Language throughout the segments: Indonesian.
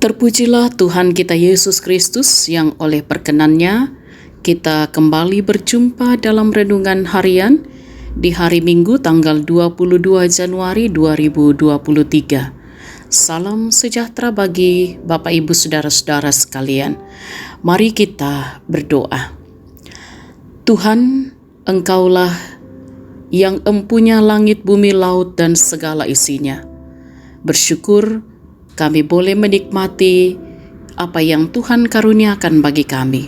Terpujilah Tuhan kita Yesus Kristus yang oleh perkenannya kita kembali berjumpa dalam renungan harian di hari Minggu tanggal 22 Januari 2023. Salam sejahtera bagi Bapak Ibu Saudara-saudara sekalian. Mari kita berdoa. Tuhan, Engkaulah yang empunya langit, bumi, laut, dan segala isinya. Bersyukur kami boleh menikmati apa yang Tuhan karuniakan bagi kami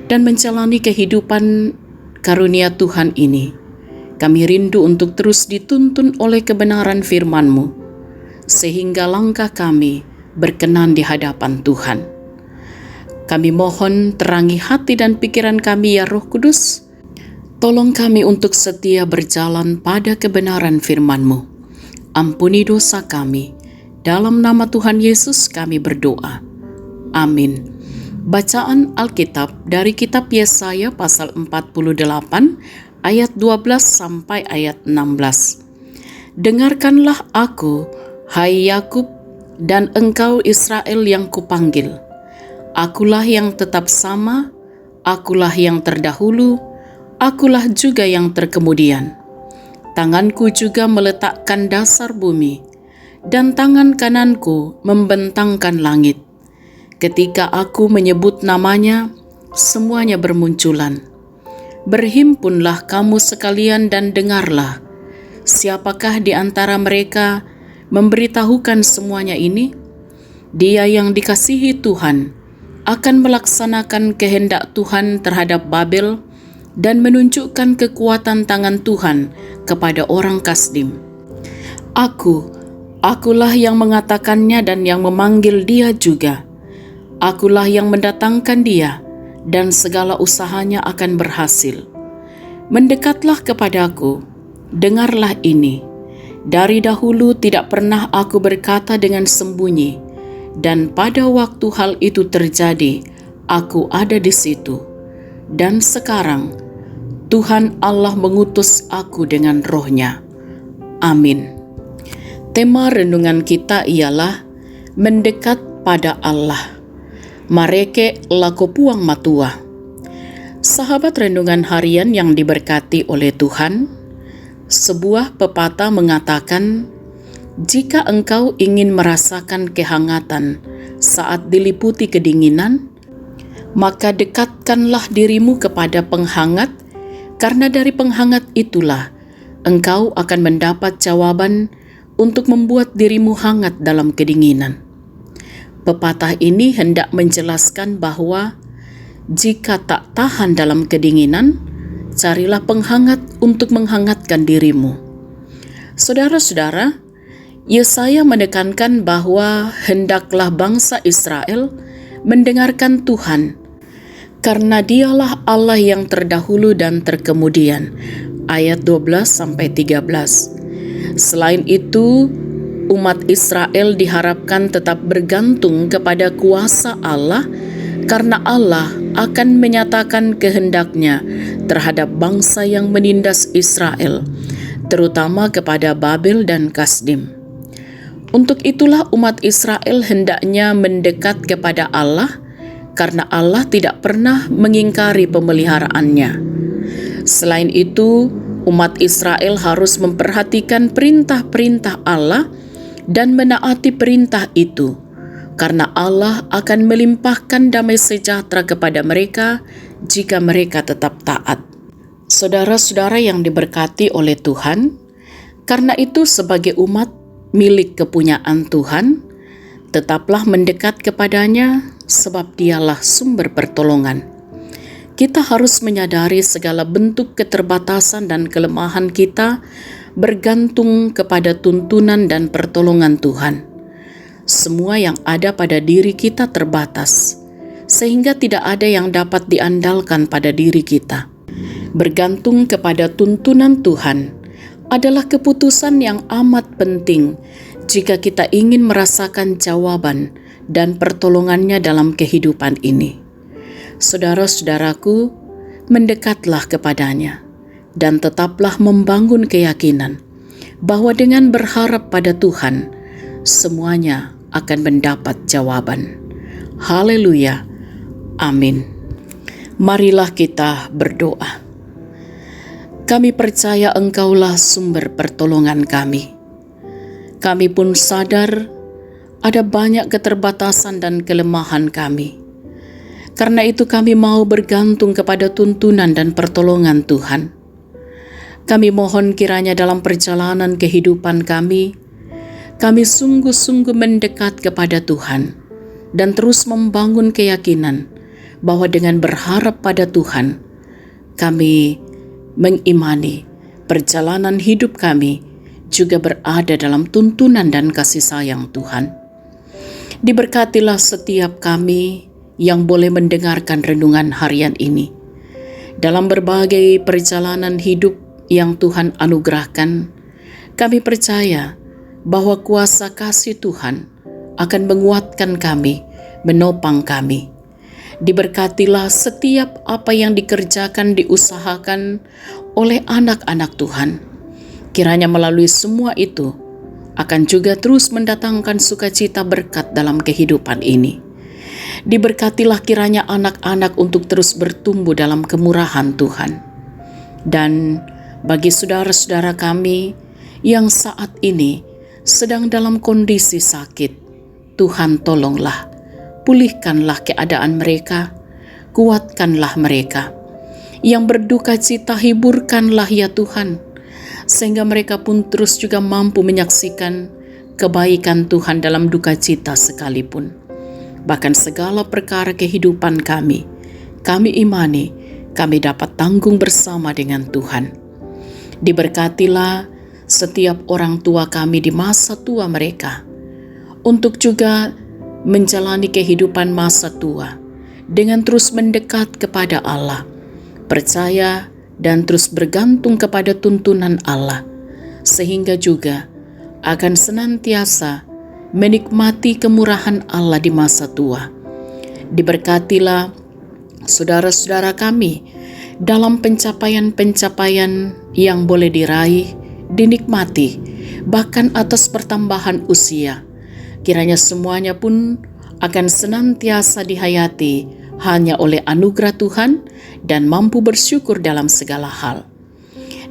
dan menjalani kehidupan karunia Tuhan ini. Kami rindu untuk terus dituntun oleh kebenaran firman-Mu, sehingga langkah kami berkenan di hadapan Tuhan. Kami mohon terangi hati dan pikiran kami ya Roh Kudus. Tolong kami untuk setia berjalan pada kebenaran firman-Mu. Ampuni dosa kami. Dalam nama Tuhan Yesus kami berdoa. Amin. Bacaan Alkitab dari kitab Yesaya pasal 48 ayat 12 sampai ayat 16. Dengarkanlah aku, hai Yakub, dan engkau Israel yang kupanggil. Akulah yang tetap sama, akulah yang terdahulu, akulah juga yang terkemudian. Tanganku juga meletakkan dasar bumi, dan tangan kananku membentangkan langit. Ketika aku menyebut namanya, semuanya bermunculan. Berhimpunlah kamu sekalian dan dengarlah. Siapakah di antara mereka memberitahukan semuanya ini? Dia yang dikasihi Tuhan akan melaksanakan kehendak Tuhan terhadap Babel dan menunjukkan kekuatan tangan Tuhan kepada orang Kasdim. Akulah yang mengatakannya dan yang memanggil dia juga. Akulah yang mendatangkan dia, dan segala usahanya akan berhasil. Mendekatlah kepadaku, dengarlah ini. Dari dahulu tidak pernah aku berkata dengan sembunyi, dan pada waktu hal itu terjadi, aku ada di situ. Dan sekarang, Tuhan Allah mengutus aku dengan roh-Nya. Amin. Tema renungan kita ialah mendekat pada Allah. Mareke lako puang matua. Sahabat renungan harian yang diberkati oleh Tuhan, sebuah pepatah mengatakan, jika engkau ingin merasakan kehangatan saat diliputi kedinginan, maka dekatkanlah dirimu kepada penghangat, karena dari penghangat itulah engkau akan mendapat jawaban untuk membuat dirimu hangat dalam kedinginan. Pepatah ini hendak menjelaskan bahwa jika tak tahan dalam kedinginan, carilah penghangat untuk menghangatkan dirimu. Saudara-saudara, Yesaya menekankan bahwa hendaklah bangsa Israel mendengarkan Tuhan, karena Dialah Allah yang terdahulu dan terkemudian. Ayat 12-13. Selain itu, umat Israel diharapkan tetap bergantung kepada kuasa Allah, karena Allah akan menyatakan kehendak-Nya terhadap bangsa yang menindas Israel, terutama kepada Babel dan Kasdim. Untuk itulah umat Israel hendaknya mendekat kepada Allah, karena Allah tidak pernah mengingkari pemeliharaannya. Selain itu, umat Israel harus memperhatikan perintah-perintah Allah dan menaati perintah itu, karena Allah akan melimpahkan damai sejahtera kepada mereka jika mereka tetap taat. Saudara-saudara yang diberkati oleh Tuhan, karena itu sebagai umat milik kepunyaan Tuhan, tetaplah mendekat kepadanya sebab Dialah sumber pertolongan. Kita harus menyadari segala bentuk keterbatasan dan kelemahan kita bergantung kepada tuntunan dan pertolongan Tuhan. Semua yang ada pada diri kita terbatas, sehingga tidak ada yang dapat diandalkan pada diri kita. Bergantung kepada tuntunan Tuhan adalah keputusan yang amat penting jika kita ingin merasakan jawaban dan pertolongannya dalam kehidupan ini. Saudara-saudaraku, mendekatlah kepadanya dan tetaplah membangun keyakinan bahwa dengan berharap pada Tuhan, semuanya akan mendapat jawaban. Haleluya. Amin. Marilah kita berdoa. Kami percaya Engkaulah sumber pertolongan kami. Kami pun sadar ada banyak keterbatasan dan kelemahan kami. Karena itu kami mau bergantung kepada tuntunan dan pertolongan Tuhan. Kami mohon kiranya dalam perjalanan kehidupan kami sungguh-sungguh mendekat kepada Tuhan dan terus membangun keyakinan bahwa dengan berharap pada Tuhan, kami mengimani perjalanan hidup kami juga berada dalam tuntunan dan kasih sayang Tuhan. Diberkatilah setiap kami yang boleh mendengarkan renungan harian ini. Dalam berbagai perjalanan hidup yang Tuhan anugerahkan, kami percaya bahwa kuasa kasih Tuhan akan menguatkan kami, menopang kami. Diberkatilah setiap apa yang dikerjakan, diusahakan oleh anak-anak Tuhan. Kiranya melalui semua itu akan juga terus mendatangkan sukacita berkat dalam kehidupan ini. Diberkatilah kiranya anak-anak untuk terus bertumbuh dalam kemurahan Tuhan. Dan bagi saudara-saudara kami yang saat ini sedang dalam kondisi sakit, Tuhan tolonglah, pulihkanlah keadaan mereka, kuatkanlah mereka. Yang berduka cita hiburkanlah ya Tuhan, sehingga mereka pun terus juga mampu menyaksikan kebaikan Tuhan dalam duka cita sekalipun. Bahkan segala perkara kehidupan kami imani, kami dapat tanggung bersama dengan Tuhan. Diberkatilah setiap orang tua kami di masa tua mereka, untuk juga menjalani kehidupan masa tua dengan terus mendekat kepada Allah, percaya dan terus bergantung kepada tuntunan Allah, sehingga juga akan senantiasa menikmati kemurahan Allah di masa tua. Diberkatilah saudara-saudara kami dalam pencapaian-pencapaian yang boleh diraih, dinikmati, bahkan atas pertambahan usia. Kiranya semuanya pun akan senantiasa dihayati hanya oleh anugerah Tuhan dan mampu bersyukur dalam segala hal.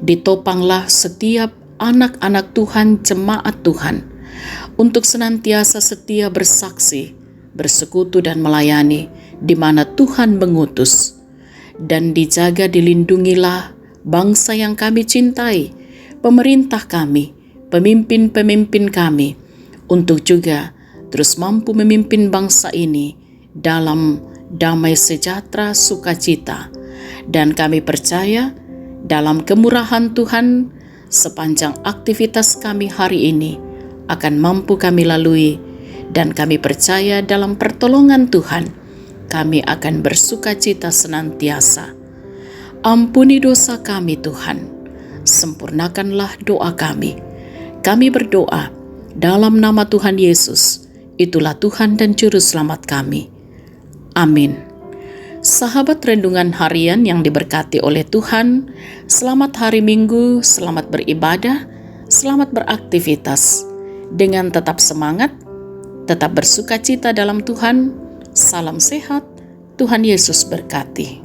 Ditopanglah setiap anak-anak Tuhan, jemaat Tuhan, untuk senantiasa setia bersaksi, bersekutu dan melayani di mana Tuhan mengutus. Dan dijaga dilindungilah bangsa yang kami cintai, pemerintah kami, pemimpin-pemimpin kami, untuk juga terus mampu memimpin bangsa ini dalam damai sejahtera sukacita. Dan kami percaya dalam kemurahan Tuhan sepanjang aktivitas kami hari ini akan mampu kami lalui, dan kami percaya dalam pertolongan Tuhan kami akan bersukacita senantiasa. Ampuni dosa kami Tuhan, sempurnakanlah doa kami. Kami berdoa dalam nama Tuhan Yesus, itulah Tuhan dan Juru Selamat kami. Amin. Sahabat renungan harian yang diberkati oleh Tuhan, selamat hari Minggu, selamat beribadah, selamat beraktivitas. Dengan tetap semangat, tetap bersukacita dalam Tuhan. Salam sehat, Tuhan Yesus berkati.